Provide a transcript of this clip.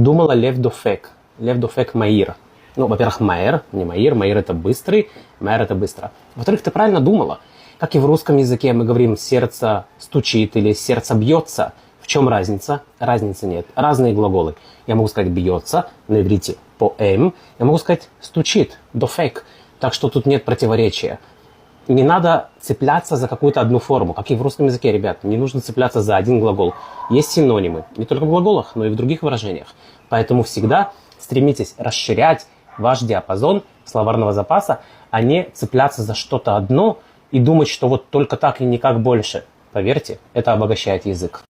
думала лев дофек. Лев дофек маир. Ну, во-первых, маэр, не маир. Маир это быстрый, маэр это быстро. Во-вторых, ты правильно думала. Как и в русском языке мы говорим «сердце стучит» или «сердце бьется». В чем разница? Разницы нет. Разные глаголы. Я могу сказать «бьется» на иврите по «м». Я могу сказать «стучит», «дофек». Так что тут нет противоречия. Не надо цепляться за какую-то одну форму. Как и в русском языке, ребят, не нужно цепляться за один глагол. Есть синонимы. Не только в глаголах, но и в других выражениях. Поэтому всегда стремитесь расширять ваш диапазон словарного запаса, а не цепляться за что-то одно и думать, что вот только так и никак больше. Поверьте, это обогащает язык.